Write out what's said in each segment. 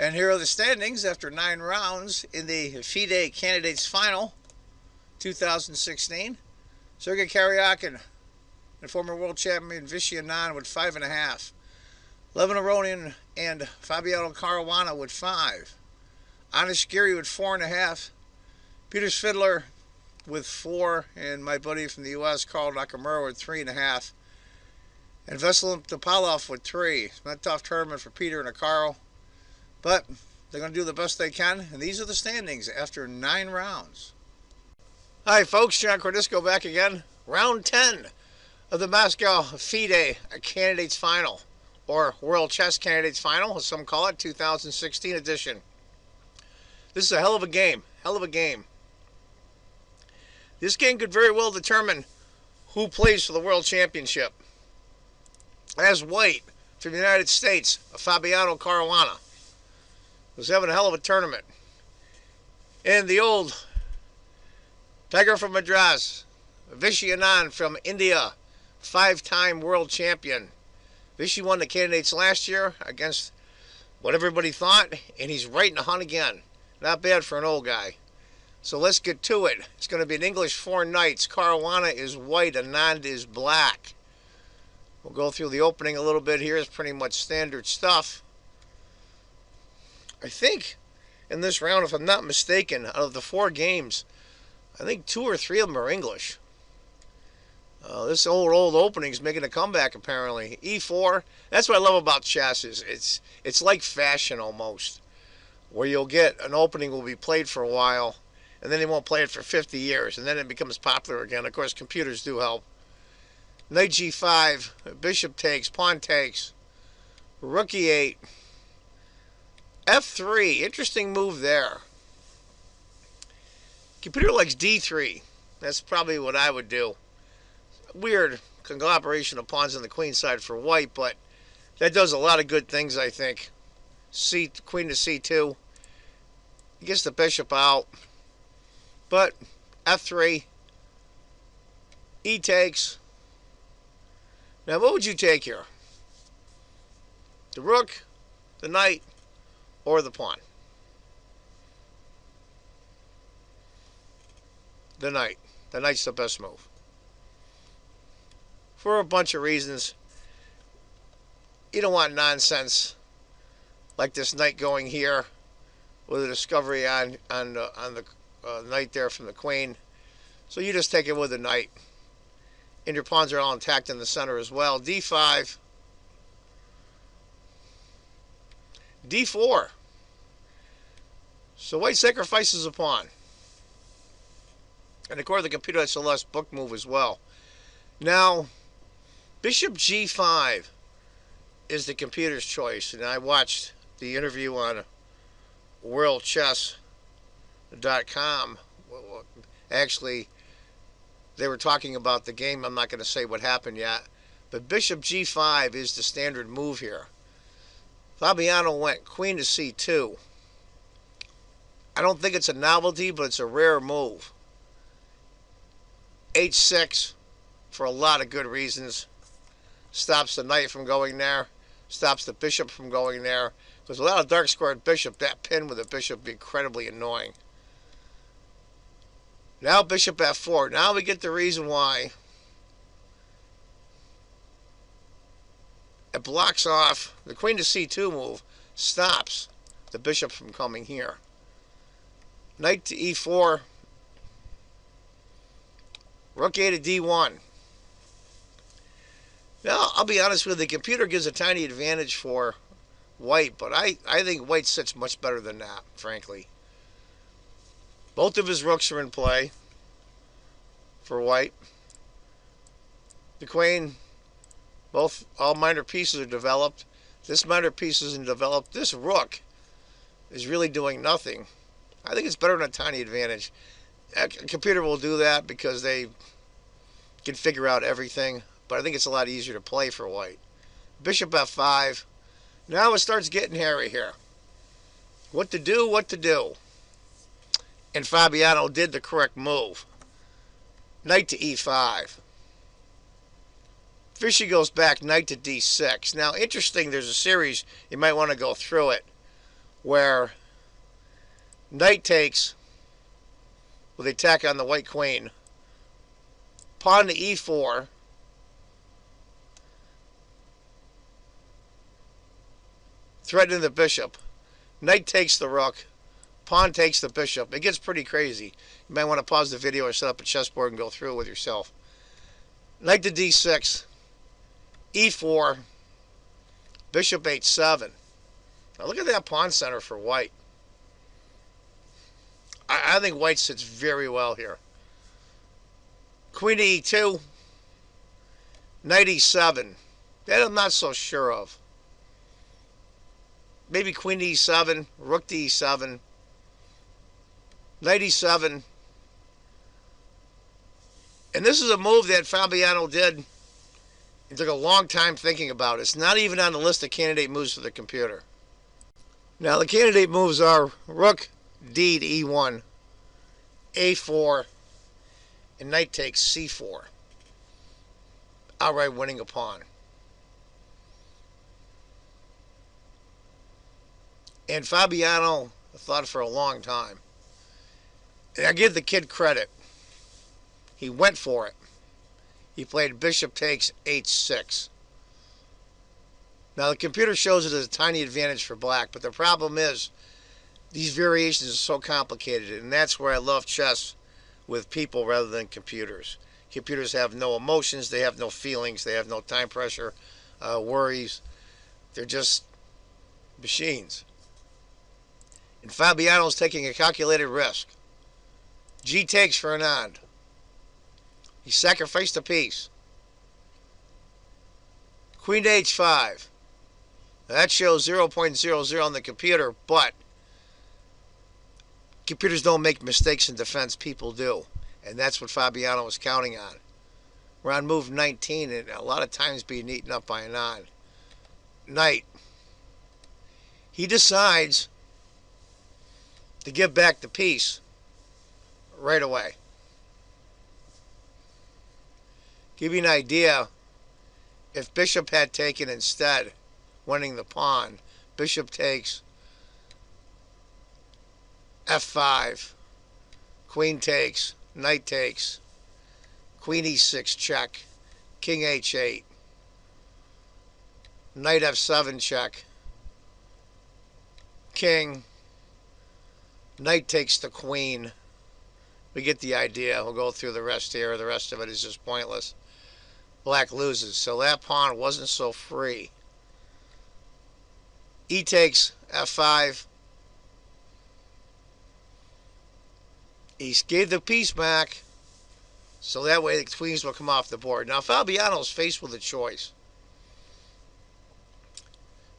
And here are the standings after 9 rounds in the FIDE Candidates Final 2016. Sergei Karyakin and former world champion Vichy Anand with 5.5. Levin Aronian and Fabiano Caruana with 5. Anish Giri with 4.5. Peter Svidler with 4. And my buddy from the U.S., Carl Nakamura, with 3.5. And Veselin Topalov with 3. It's been a tough tournament for Peter and Carl, but they're going to do the best they can. And these are the standings after 9 rounds. Hi, folks. John Cordisco back again. Round 10 of the Moscow FIDE Candidates Final, or World Chess Candidates Final, as some call it, 2016 edition. This is a hell of a game. Hell of a game. This game could very well determine who plays for the World Championship. As white from the United States, Fabiano Caruana was having a hell of a tournament. And the old beggar from Madras, Vichy Anand from India, 5-time world champion. Vichy won the candidates last year against what everybody thought, and he's right in the hunt again. Not bad for an old guy. So let's get to it. It's going to be an English 4 nights. Caruana is white, Anand is black. We'll go through the opening a little bit here. It's pretty much standard stuff. I think in this round, if I'm not mistaken, out of the 4 games, I think 2 or 3 of them are English. This old opening's making a comeback, apparently. E4, that's what I love about chess. It's like fashion almost, where you'll get an opening will be played for a while, and then they won't play it for 50 years, and then it becomes popular again. Of course, computers do help. Knight G5, bishop takes, pawn takes, rook E8, F3, interesting move there. Computer likes D3. That's probably what I would do. Weird conglomeration of pawns on the queen side for white, but that does a lot of good things, I think. Queen to C2. He gets the bishop out. But F3. E takes. Now, what would you take here? The rook, the knight, or the pawn? The knight. The knight's the best move. For a bunch of reasons. You don't want nonsense like this knight going here with a discovery on the knight there from the queen. So you just take it with the knight. And your pawns are all intact in the center as well. D5. D4. So white sacrifices a pawn. And according to the computer, that's the last book move as well. Now, bishop G5 is the computer's choice. And I watched the interview on worldchess.com. Actually, they were talking about the game. I'm not going to say what happened yet. But bishop G5 is the standard move here. Fabiano went queen to C2. I don't think it's a novelty, but it's a rare move. H6 for a lot of good reasons. Stops the knight from going there. Stops the bishop from going there. Because without a dark squared bishop, that pin with a bishop would be incredibly annoying. Now bishop F4. Now we get the reason why. It blocks off the queen to C2 move. Stops the bishop from coming here. Knight to E4. Rook A to D1. Now, I'll be honest with you, the computer gives a tiny advantage for white, but I think white sits much better than that, frankly. Both of his rooks are in play for white. The queen, all minor pieces are developed. This minor piece isn't developed. This rook is really doing nothing. I think it's better than a tiny advantage. A computer will do that because they can figure out everything, but I think it's a lot easier to play for white. Bishop F5. Now it starts getting hairy here. What to do, what to do. And Fabiano did the correct move. Knight to E5. Vichy goes back, knight to D6. Now, interesting, there's a series, you might want to go through it, where knight takes with the attack on the white queen, pawn to e4, threatening the bishop, knight takes the rook, pawn takes the bishop. It gets pretty crazy. You might want to pause the video or set up a chessboard and go through it with yourself. Knight to d6, e4, bishop h7. Now look at that pawn center for white. I think white sits very well here. Queen to e2, knight e7. That I'm not so sure of. Maybe queen to e7, rook to e7, knight e7. And this is a move that Fabiano did. He took a long time thinking about it. It's not even on the list of candidate moves for the computer. Now the candidate moves are rook d to e1, a4, and knight takes c4. Outright winning a pawn. And Fabiano thought for a long time. And I give the kid credit. He went for it. He played bishop takes h6. Now the computer shows it as a tiny advantage for black, but the problem is these variations are so complicated, and that's where I love chess with people rather than computers. Computers have no emotions, they have no feelings, they have no time pressure, worries. They're just machines. And Fabiano's taking a calculated risk. G takes for Anand. He sacrificed a piece. Queen to h5. Now that shows 0.00 on the computer, but computers don't make mistakes in defense, people do. And that's what Fabiano was counting on. We're on move 19, and a lot of times being eaten up by Anand. Knight. He decides to give back the piece right away. Give you an idea, if bishop had taken instead, winning the pawn, bishop takes, f5, queen takes, knight takes, queen e6 check, king h8, knight f7 check, king, knight takes the queen. We get the idea. We'll go through the rest here. The rest of it is just pointless. Black loses. So that pawn wasn't so free. E takes f5. He gave the piece back, so that way the queens will come off the board. Now Fabiano's faced with a choice.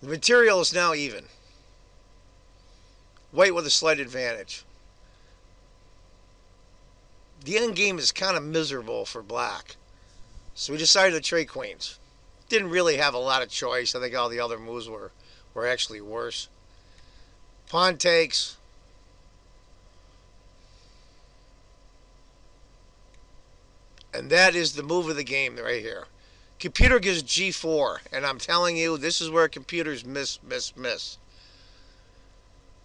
The material is now even. White with a slight advantage. The end game is kind of miserable for black. So we decided to trade queens. Didn't really have a lot of choice. I think all the other moves were actually worse. Pawn takes. And that is the move of the game right here. Computer gives g4. And I'm telling you, this is where computers miss.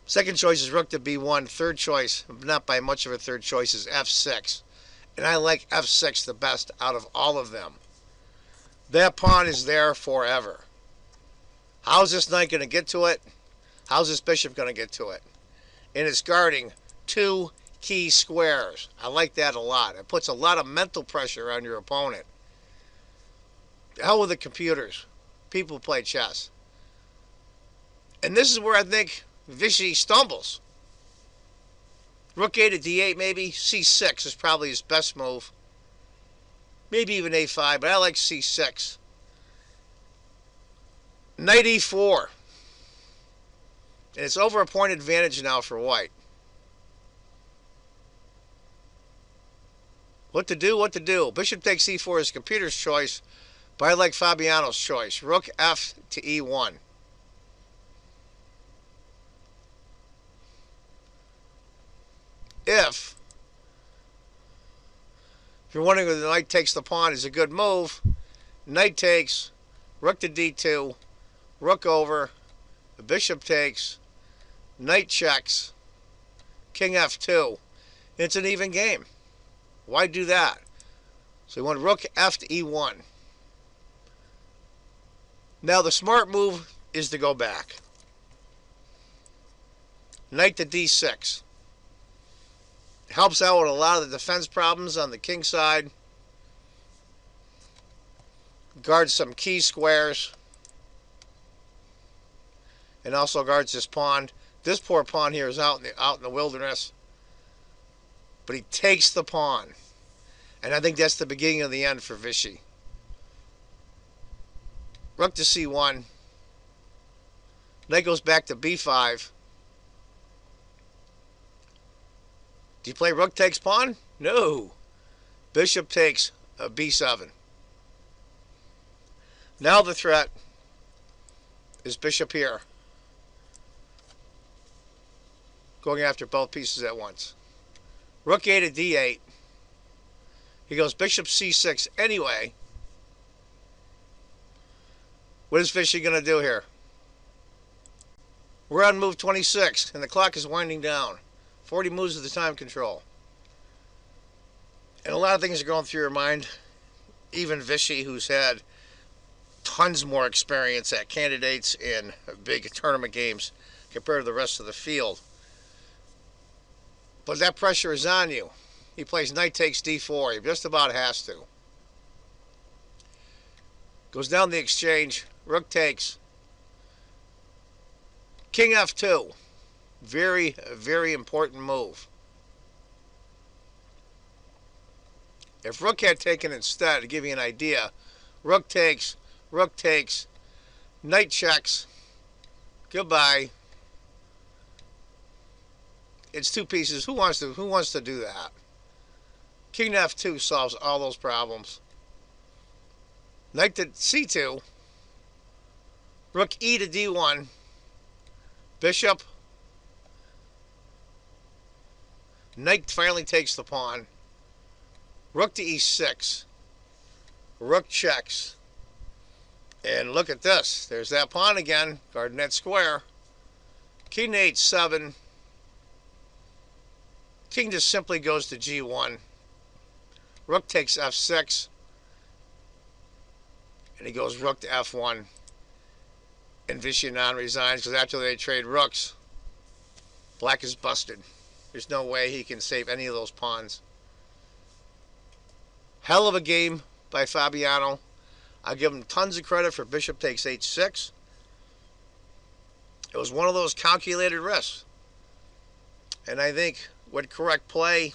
Second choice is rook to b1. Third choice, not by much of a third choice, is f6. And I like f6 the best out of all of them. That pawn is there forever. How's this knight going to get to it? How's this bishop going to get to it? And it's guarding two key squares. I like that a lot. It puts a lot of mental pressure on your opponent. The hell with the computers. People play chess. And this is where I think Vichy stumbles. Rook a to d8 maybe. c6 is probably his best move. Maybe even a5, but I like c6. Knight e4. And it's over a point advantage now for white. What to do, what to do. Bishop takes e4 is computer's choice, but I like Fabiano's choice. Rook f to e1. If you're wondering whether the knight takes the pawn is a good move, knight takes, rook to d2, rook over, the bishop takes, Knight checks. King f2. It's an even game. Why do that? So he went rook f to e1. Now the smart move is to go back. Knight to d6. Helps out with a lot of the defense problems on the king side. Guards some key squares. And also guards this pawn. This poor pawn here is out in the wilderness. But he takes the pawn. And I think that's the beginning of the end for Vichy. Rook to c1. Knight goes back to b5. Do you play rook takes pawn? No. Bishop takes b7. Now the threat is bishop here. Going after both pieces at once. Rook a to d8. He goes bishop c6 anyway. What is Vichy going to do here? We're on move 26, and the clock is winding down. 40 moves of the time control. And a lot of things are going through your mind. Even Vichy, who's had tons more experience at candidates in big tournament games compared to the rest of the field. But that pressure is on you. He plays knight takes d4. He just about has to. Goes down the exchange. Rook takes. King f2. Very, very important move. If rook had taken instead, to give you an idea, rook takes, knight checks, goodbye. It's two pieces. Who wants to do that? King to f2 solves all those problems. Knight to c2. Rook e to d1. Bishop. Knight finally takes the pawn. Rook to e6. Rook checks. And look at this. There's that pawn again. Guarding that square. King to h7. King just simply goes to g1. Rook takes f6. And he goes rook to f1. And Vichy and Anand resigns because after they trade rooks, black is busted. There's no way he can save any of those pawns. Hell of a game by Fabiano. I give him tons of credit for bishop takes h6. It was one of those calculated risks. And I think with correct play,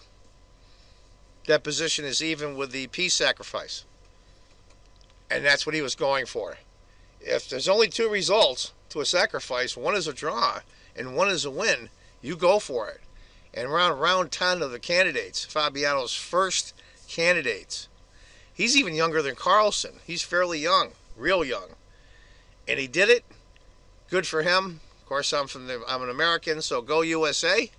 that position is even with the piece sacrifice. And that's what he was going for. If there's only two results to a sacrifice, one is a draw and one is a win, you go for it. And around round 10 of the candidates, Fabiano's first candidates, he's even younger than Carlsen. He's fairly young, real young. And he did it. Good for him. Of course, I'm an American, so go USA.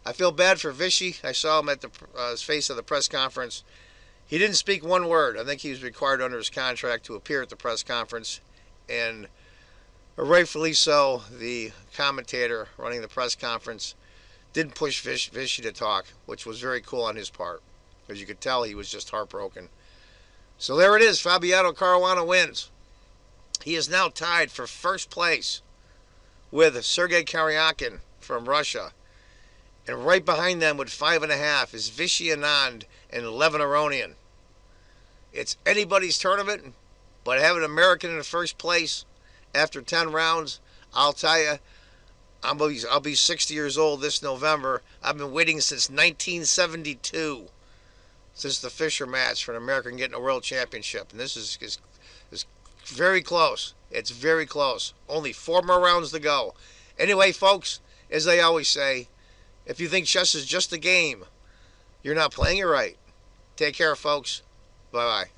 I feel bad for Vichy. I saw him at his face of the press conference. He didn't speak one word. I think he was required under his contract to appear at the press conference. And rightfully so, the commentator running the press conference didn't push Vichy to talk, which was very cool on his part. As you could tell, he was just heartbroken. So there it is. Fabiano Caruana wins. He is now tied for first place with Sergei Karyakin from Russia. And right behind them with 5.5 is Vichy Anand and Levin Aronian. It's anybody's tournament, but having an American in the first place after 10 rounds, I'll tell you, I'll be 60 years old this November. I've been waiting since 1972, since the Fisher match for an American getting a world championship. And this is very close. It's very close. Only 4 more rounds to go. Anyway, folks, as they always say, if you think chess is just a game, you're not playing it right. Take care, folks. Bye-bye.